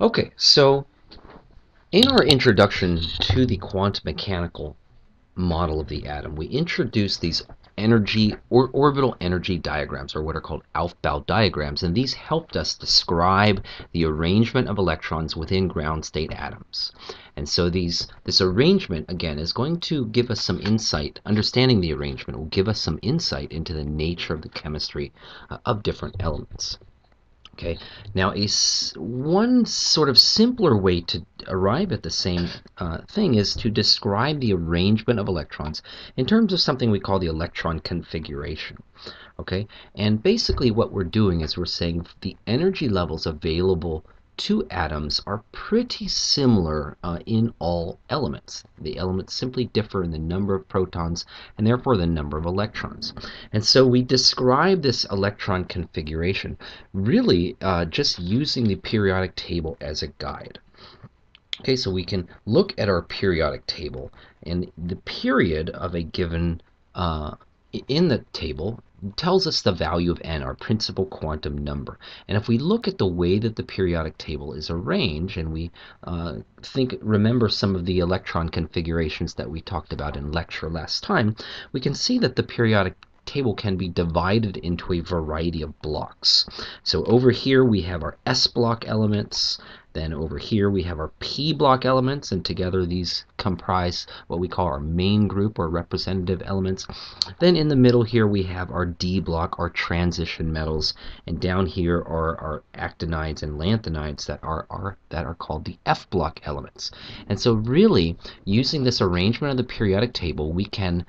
Okay, so in our introduction to the quantum mechanical model of the atom, we introduced these energy or orbital energy diagrams, or what are called Aufbau diagrams, and these helped us describe the arrangement of electrons within ground state atoms. And so this arrangement, again, is going to give us some insight. Understanding the arrangement will give us some insight into the nature of the chemistry of different elements. Okay, now one sort of simpler way to arrive at the same thing is to describe the arrangement of electrons in terms of something we call the electron configuration. Okay, and basically what we're doing is we're saying the energy levels available to atoms are pretty similar in all elements. The elements simply differ in the number of protons and therefore the number of electrons. And so we describe this electron configuration really just using the periodic table as a guide. Okay, so we can look at our periodic table, and the period of a given in the table tells us the value of n, our principal quantum number. And if we look at the way that the periodic table is arranged, and we remember some of the electron configurations that we talked about in lecture last time, we can see that the periodic table can be divided into a variety of blocks. So over here we have our S block elements, then over here we have our P block elements, and together these comprise what we call our main group or representative elements. Then in the middle here we have our D block, our transition metals, and down here are our actinides and lanthanides that are called the F block elements. And so really, using this arrangement of the periodic table, we can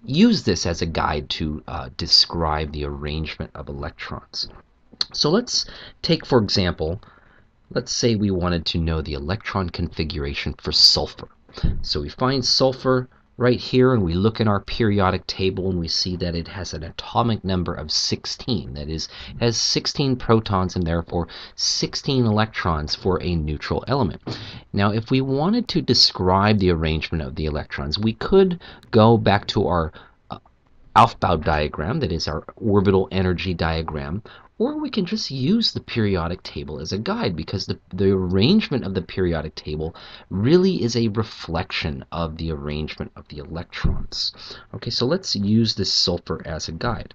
use this as a guide to describe the arrangement of electrons. So let's take, for example, let's say we wanted to know the electron configuration for sulfur. So we find sulfur right here, and we look in our periodic table, and we see that it has an atomic number of 16. That is, it has 16 protons and therefore 16 electrons for a neutral element. Now, if we wanted to describe the arrangement of the electrons, we could go back to our Aufbau diagram, that is our orbital energy diagram, or we can just use the periodic table as a guide, because the arrangement of the periodic table really is a reflection of the arrangement of the electrons. Okay, so let's use this sulfur as a guide.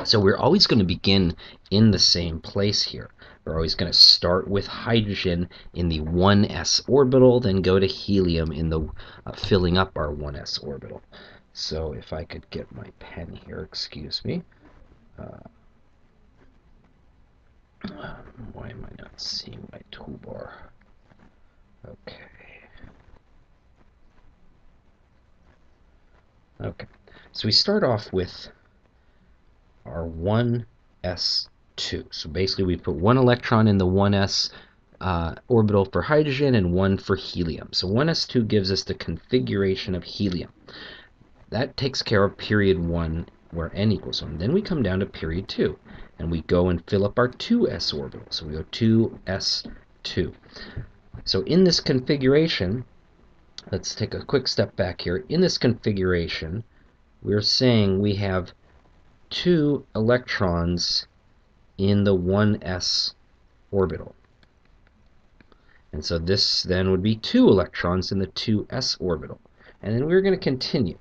So we're always going to begin in the same place here. We're always going to start with hydrogen in the 1s orbital, then go to helium in the filling up our 1s orbital. So if I could get my pen here, excuse me. Why am I not seeing my toolbar? Okay. Okay. So we start off with our 1s2. So basically we put one electron in the 1s orbital for hydrogen and one for helium. So 1s2 gives us the configuration of helium. That takes care of period 1, where n equals 1. Then we come down to period 2, and we go and fill up our 2s orbital. So we go 2s2. So in this configuration, let's take a quick step back here. In this configuration, we're saying we have 2 electrons in the 1s orbital. And so this then would be 2 electrons in the 2s orbital. And then we're going to continue.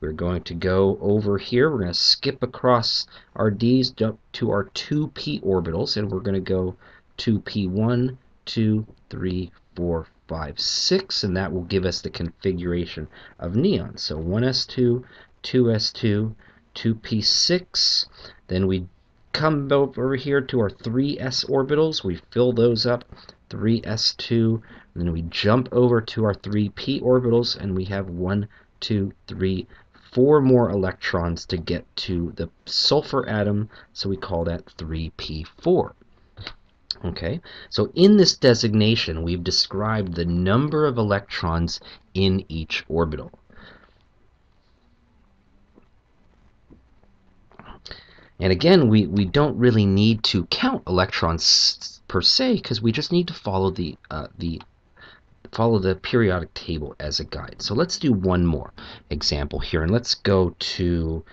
We're going to go over here. We're going to skip across our D's to our 2p orbitals, and we're going to go 2p1, 2, 3, 4, 5, 6, and that will give us the configuration of neon. So 1s2, 2s2, 2p6. Then we come over here to our 3s orbitals. We fill those up, 3s2. And then we jump over to our 3p orbitals, and we have 1, 2, 3, 4 more electrons to get to the sulfur atom, so we call that 3p4. Okay, so in this designation, we've described the number of electrons in each orbital. And again, we don't really need to count electrons per se, because we just need to follow the periodic table as a guide. So let's do one more example here, and let's go to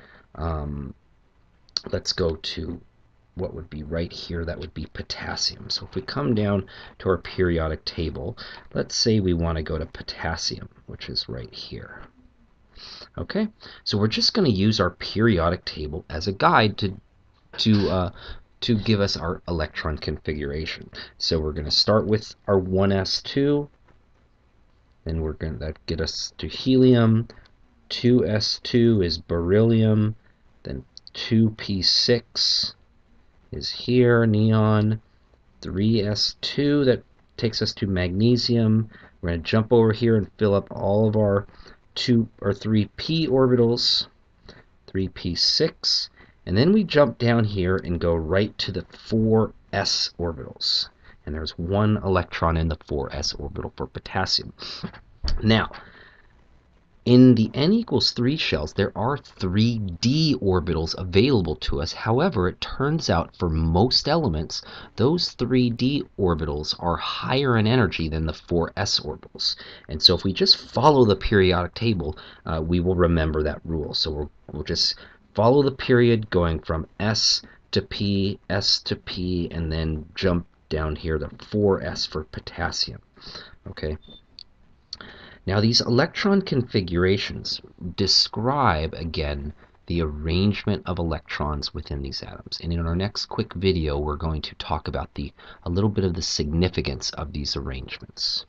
what would be right here, that would be potassium. So if we come down to our periodic table, let's say we want to go to potassium, which is right here. Okay, so we're just going to use our periodic table as a guide to give us our electron configuration. So we're going to start with our 1s2, then we're going to get us to helium. 2s2 is beryllium, then 2p6 is here, neon. 3s2, that takes us to magnesium. We're going to jump over here and fill up all of our 2 or 3p orbitals, 3p6, and then we jump down here and go right to the 4s orbitals. And there's 1 electron in the 4s orbital for potassium. Now, in the n equals 3 shells, there are 3d orbitals available to us. However, it turns out for most elements, those 3d orbitals are higher in energy than the 4s orbitals. And so if we just follow the periodic table, we will remember that rule. So we'll just follow the period going from s to p, and then jump down here to 4s for potassium. Okay. Now these electron configurations describe, again, the arrangement of electrons within these atoms. And in our next quick video, we're going to talk about a little bit of the significance of these arrangements.